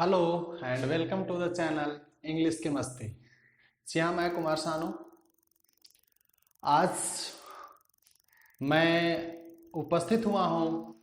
Hello and welcome to the channel English की मस्ती। जी हाँ, मैं कुमार सानू। आज मैं उपस्थित हुआ हूँ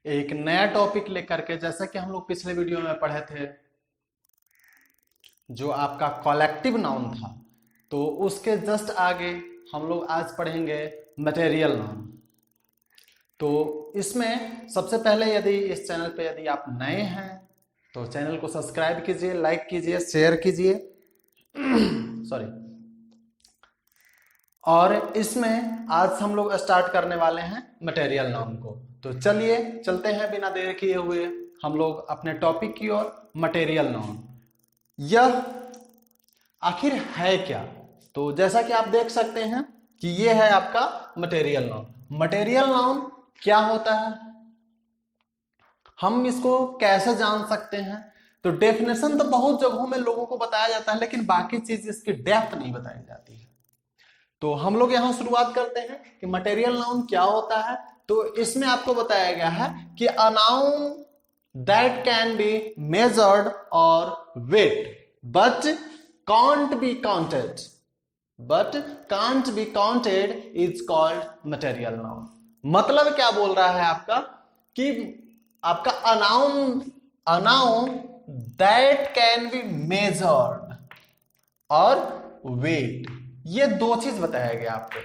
एक नया टॉपिक लेकर के। जैसा कि हम लोग पिछले वीडियो में पढ़े थे, जो आपका कलेक्टिव नाउन था, तो उसके जस्ट आगे हम लोग आज पढ़ेंगे मटेरियल नाउन। तो इसमें सबसे पहले यदि इस चैनल पे यदि आप नए हैं तो चैनल को सब्सक्राइब कीजिए, लाइक कीजिए, शेयर कीजिए सॉरी। और इसमें आज हम लोग स्टार्ट करने वाले हैं मटेरियल नाउन को। तो चलिए चलते हैं बिना देर किए हुए हम लोग अपने टॉपिक की ओर। मटेरियल नाउन यह आखिर है क्या? तो जैसा कि आप देख सकते हैं कि ये है आपका मटेरियल नाउन। मटेरियल नाउन क्या होता है, हम इसको कैसे जान सकते हैं? तो डेफिनेशन तो बहुत जगहों में लोगों को बताया जाता है, लेकिन बाकी चीज इसकी डेप्थ नहीं बताई जाती है। तो हम लोग यहां शुरुआत करते हैं कि मटेरियल नाउन क्या होता है। तो इसमें आपको बताया गया है कि a noun that can be measured और weight but can't be counted is called material noun. मतलब क्या बोल रहा है आपका कि आपका a noun that can be measured और वेट, ये दो चीज बताया गया आपको।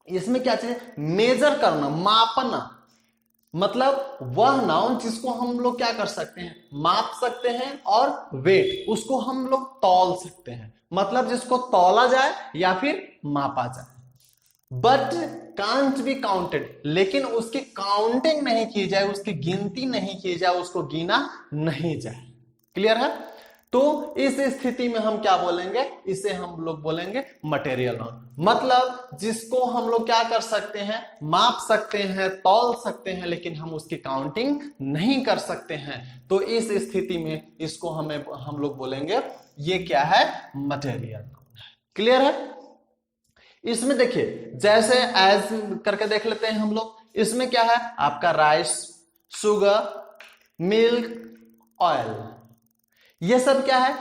इसमें क्या चीज? मेजर करना, मापना। मतलब वह नाउन जिसको हम लोग क्या कर सकते हैं, माप सकते हैं, और वेट उसको हम लोग तौल सकते हैं। मतलब जिसको तौला जाए या फिर मापा जाए। बट कांट बी काउंटेड, लेकिन उसकी काउंटिंग नहीं की जाए, उसकी गिनती नहीं की जाए, उसको गिना नहीं जाए। क्लियर है? तो इस स्थिति में हम क्या बोलेंगे? इसे हम लोग बोलेंगे मटेरियल नाउन। मतलब जिसको हम लोग क्या कर सकते हैं, माप सकते हैं, तौल सकते हैं, लेकिन हम उसकी काउंटिंग नहीं कर सकते हैं। तो इस स्थिति में इसको हम लोग बोलेंगे ये क्या है? Material noun. क्लियर है? इसमें देखिए जैसे एज करके देख लेते हैं हम लोग। इसमें क्या है आपका? Rice, sugar, milk, oil. ये सब क्या है?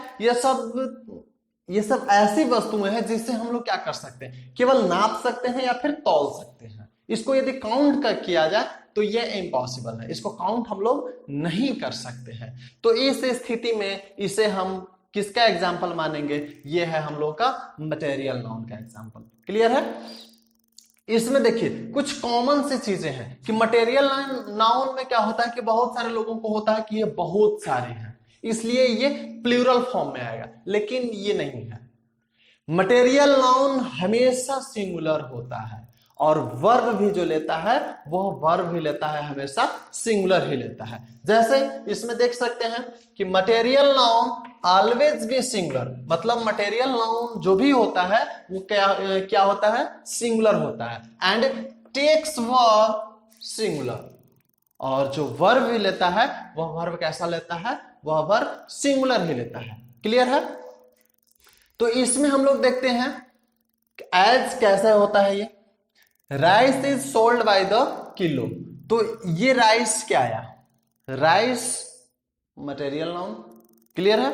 ये सब ऐसी वस्तुएं हैं जिससे हम लोग क्या कर सकते हैं, केवल नाप सकते हैं या फिर तौल सकते हैं। इसको यदि काउंट किया जाए तो ये इम्पॉसिबल है, इसको काउंट हम लोग नहीं कर सकते हैं। तो इस स्थिति में इसे हम किसका एग्जाम्पल मानेंगे? ये है हम लोग का मटेरियल नाउन का एग्जाम्पल। क्लियर है? इसमें देखिए कुछ कॉमन सी चीजें हैं कि मटेरियल नाउन में क्या होता है कि बहुत सारे लोगों को होता है कि ये बहुत सारे हैं, इसलिए ये प्लूरल फॉर्म में आएगा, लेकिन ये नहीं है। मटेरियल नाउन हमेशा सिंगुलर होता है, और वर्ब भी जो लेता है वह वर्ब भी लेता है हमेशा सिंगुलर ही लेता है। जैसे इसमें देख सकते हैं कि material noun always be singular. मतलब मटेरियल नाउन जो भी होता है वो क्या होता है? सिंगुलर होता है। एंड टेक्स वर्ब सिंगुलर, और जो वर्ब भी लेता है वह वर्ब कैसा लेता है? वह वर्ब सिंगुलर ही लेता है। क्लियर है? तो इसमें हम लोग देखते हैं एज कैसे होता है। ये rice is sold by the kilo. तो ये राइस क्या आया? Rice material noun. क्लियर है?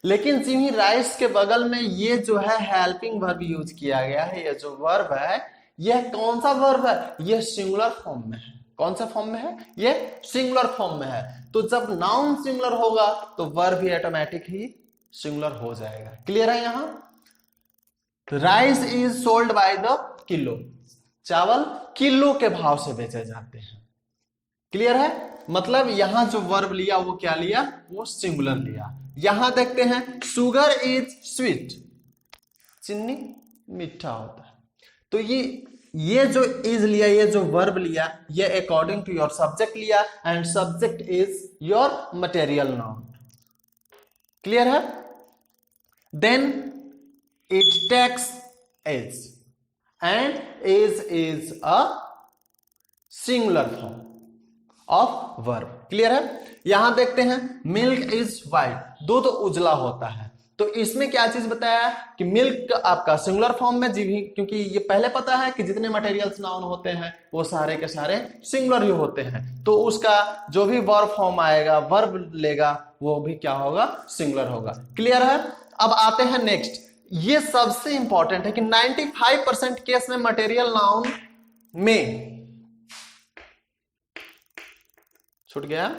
लेकिन सिंही राइस के बगल में ये जो है हेल्पिंग वर्ब यूज किया गया है। ये जो वर्ब है यह कौन सा वर्ब है? यह सिंगुलर फॉर्म में है। कौन सा फॉर्म में है? ये सिंगुलर फॉर्म में है। तो जब नाउन सिंगुलर होगा तो वर्ब भी ऑटोमेटिक ही सिंगुलर हो जाएगा। क्लियर है? यहां rice is sold by the kilo, चावल किलो के भाव से बेचे जाते हैं। क्लियर है? मतलब यहां जो वर्ब लिया वो क्या लिया? वो सिंगुलर लिया। यहां देखते हैं शुगर इज स्वीट, चीनी मीठा होता है। तो ये जो इज लिया, ये जो वर्ब लिया, ये अकॉर्डिंग टू योर सब्जेक्ट लिया, and subject is your material noun. Clear है? Then it takes is, and is a singular form of verb. Clear है? यहां देखते हैं मिल्क इज व्हाइट, दूध उजला होता है। तो इसमें क्या चीज बताया कि मिल्क आपका सिंगुलर फॉर्म में क्योंकि ये पहले पता है कि जितने मटेरियल्स नाउन होते हैं वो सारे के सारे सिंगुलर ही होते हैं, तो उसका जो भी वर्ब फॉर्म आएगा, वर्ब लेगा, वो भी क्या होगा, सिंगुलर होगा। क्लियर है। अब आते हैं नेक्स्ट, ये सबसे इंपॉर्टेंट है कि 95% केस में मटेरियल नाउन में छूट गया,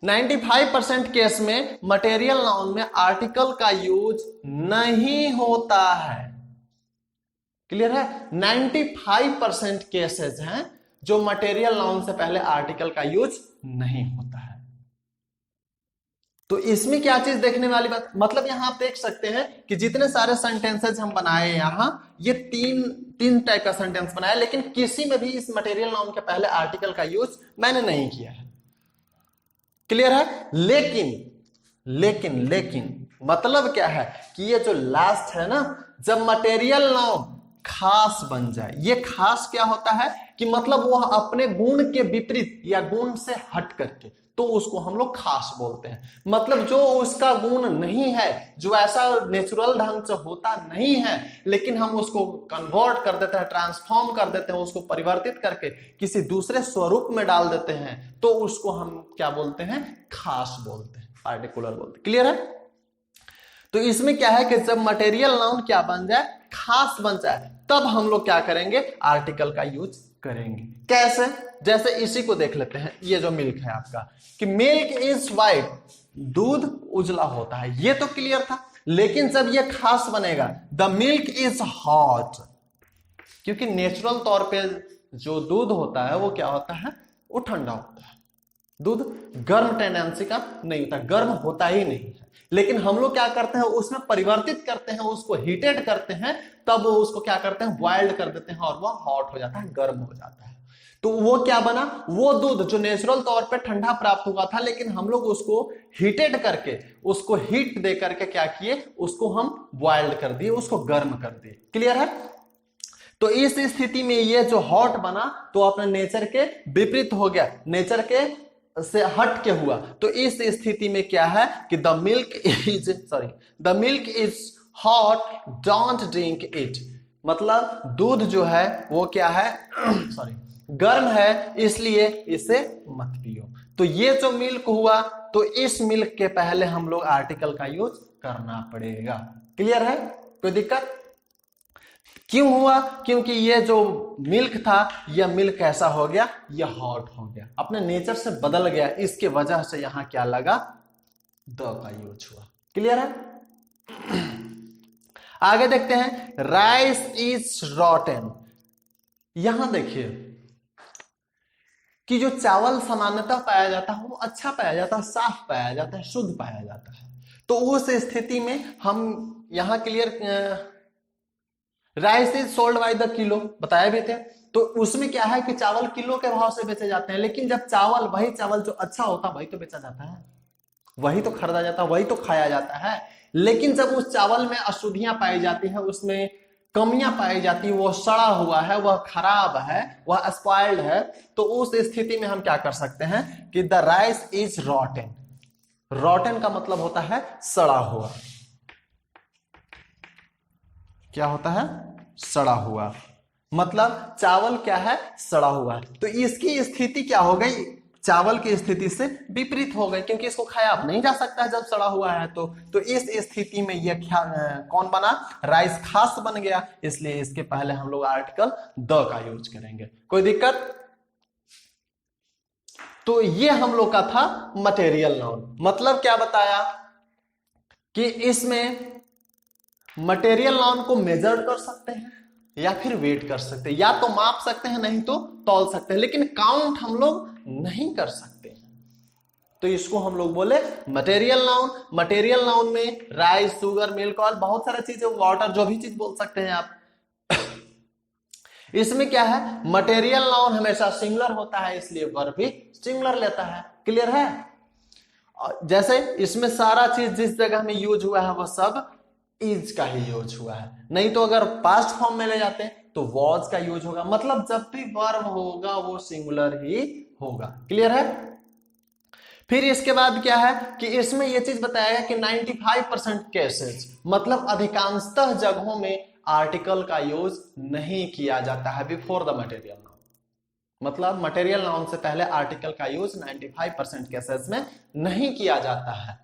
95% केस में मटेरियल नाउन में आर्टिकल का यूज नहीं होता है। क्लियर है। 95% केसेस हैं जो मटेरियल नाउन से पहले आर्टिकल का यूज नहीं होता है। तो इसमें क्या चीज देखने वाली बात, मतलब यहां आप देख सकते हैं कि जितने सारे सेंटेंसेस हम बनाए यहां, ये तीन टाइप का सेंटेंस बनाया, लेकिन किसी में भी इस मटेरियल नाउन के पहले आर्टिकल का यूज मैंने नहीं किया है। क्लियर है। लेकिन मतलब क्या है कि ये जो लास्ट है ना, जब मटेरियल नाउन खास बन जाए, ये खास क्या होता है कि मतलब वो अपने गुण के विपरीत या गुण से हट करके, तो उसको हम लोग खास बोलते हैं। मतलब जो उसका गुण नहीं है, जो ऐसा नेचुरल ढंग से होता नहीं है, लेकिन हम उसको कन्वर्ट कर देते हैं, ट्रांसफॉर्म कर देते हैं, उसको परिवर्तित करके किसी दूसरे स्वरूप में डाल देते हैं, तो उसको हम क्या बोलते हैं, खास बोलते हैं, पार्टिकुलर बोलते हैं। क्लियर है। तो इसमें क्या है कि जब मटेरियल नाउन क्या बन जाए, खास बन जाए, तब हम लोग क्या करेंगे, आर्टिकल का यूज करेंगे। कैसे, जैसे इसी को देख लेते हैं, ये जो मिल्क है आपका, कि मिल्क इज वाइट, दूध उजला होता है, ये तो क्लियर था। लेकिन जब ये खास बनेगा, द मिल्क इज हॉट, क्योंकि नेचुरल तौर पे जो दूध होता है वो क्या होता है, वो ठंडा होता है। दूध गर्म टेंडेंसी का नहीं होता, गर्म होता ही नहीं है। लेकिन हम लोग क्या करते हैं, उसमें परिवर्तित करते हैं, उसको हीटेड करते हैं, तब वो उसको क्या करते हैं, बॉइल्ड कर देते हैं, और वो हॉट हो जाता है, गर्म हो जाता है। तो वो क्या बना, वो दूध जो नेचुरल तौर पे ठंडा प्राप्त हुआ था, लेकिन हम लोग उसको हीटेड करके, उसको हीट दे करके क्या किए, उसको हम बॉइल्ड कर दिए, उसको गर्म कर दिए। क्लियर है। तो इस स्थिति में ये जो हॉट बना, तो अपने नेचर के विपरीत हो गया, नेचर के से हट के हुआ। तो इस स्थिति में क्या है कि the milk is hot, don't drink it, मतलब दूध जो है वो क्या है गर्म है, इसलिए इसे मत पियो। तो ये जो मिल्क हुआ, तो इस मिल्क के पहले हम लोग आर्टिकल का यूज करना पड़ेगा। क्लियर है। कोई दिक्कत क्यों हुआ, क्योंकि ये जो मिल्क था, यह मिल्क कैसा हो गया, यह हॉट हो गया, अपने नेचर से बदल गया, इसके वजह से यहां क्या लगा, द का यूज हुआ। क्लियर है। आगे देखते हैं, राइस इज रॉटन। यहां देखिए कि जो चावल सामान्यतः पाया जाता है वो अच्छा पाया जाता है, साफ पाया जाता है, शुद्ध पाया जाता है। तो उस स्थिति में हम यहां clear, rice is sold by the kilo बताया भी थे। तो उसमें क्या है कि चावल किलो के भाव से बेचे जाते हैं, लेकिन जब चावल, वही चावल जो अच्छा होता वही तो बेचा जाता है, वही तो खरीदा जाता है, वही तो खाया जाता है। लेकिन जब उस चावल में अशुद्धियां पाई जाती हैं, उसमें कमियां पाई जाती है, वो सड़ा हुआ है, वह खराब है, वह स्पॉइल्ड है, तो उस स्थिति में हम क्या कर सकते हैं कि द राइस इज रॉटन। रॉटन का मतलब होता है सड़ा हुआ। क्या होता है, सड़ा हुआ, मतलब चावल क्या है, सड़ा हुआ है। तो इसकी स्थिति क्या हो गई, चावल की स्थिति से विपरीत हो गई, क्योंकि इसको खाया आप नहीं जा सकता है जब सड़ा हुआ है। तो इस स्थिति में ये कौन बना, राइस खास बन गया, इसलिए इसके पहले हम लोग आर्टिकल द का यूज करेंगे। कोई दिक्कत। तो ये हम लोग का था मटेरियल नाउन। मतलब क्या बताया कि इसमें मटेरियल नाउन को मेजर कर सकते हैं या फिर वेट कर सकते हैं, या तो माप सकते हैं, नहीं तो तौल सकते हैं, लेकिन काउंट हम लोग नहीं कर सकते हैं। तो इसको हम लोग बोले मटेरियल नाउन। मटेरियल नाउन में राइस, शुगर, मिल्क, ऑयल, बहुत सारा चीजें, वाटर, जो भी चीज बोल सकते हैं आप। इसमें क्या है, मटेरियल नाउन हमेशा सिंगुलर होता है, इसलिए वर्ब भी सिंगुलर लेता है। क्लियर है। जैसे इसमें सारा चीज जिस जगह में यूज हुआ है वह सब इज का ही यूज हुआ है, नहीं तो अगर पास्ट फॉर्म में ले जाते हैं तो वॉज का यूज होगा। मतलब जब भी वर्ब होगा वो सिंगुलर ही होगा। क्लियर है। फिर इसके बाद क्या है कि इसमें यह चीज बताया गया कि 95% केसेस, मतलब अधिकांशतः जगहों में आर्टिकल का यूज नहीं किया जाता है बिफोर द मटेरियल नाउन। मतलब मटेरियल नाउन से पहले आर्टिकल का यूज 95% केसेस में नहीं किया जाता है।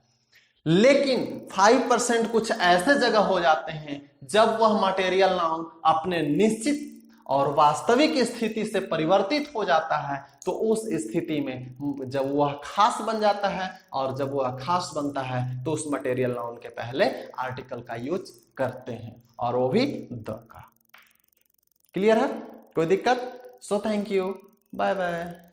लेकिन 5% कुछ ऐसे जगह हो जाते हैं जब वह मटेरियल नाउन अपने निश्चित और वास्तविक स्थिति से परिवर्तित हो जाता है, तो उस स्थिति में जब वह खास बन जाता है, और जब वह खास बनता है तो उस मटेरियल नाउन के पहले आर्टिकल का यूज करते हैं, और वो भी द का। क्लियर है? कोई दिक्कत? So thank you, bye bye.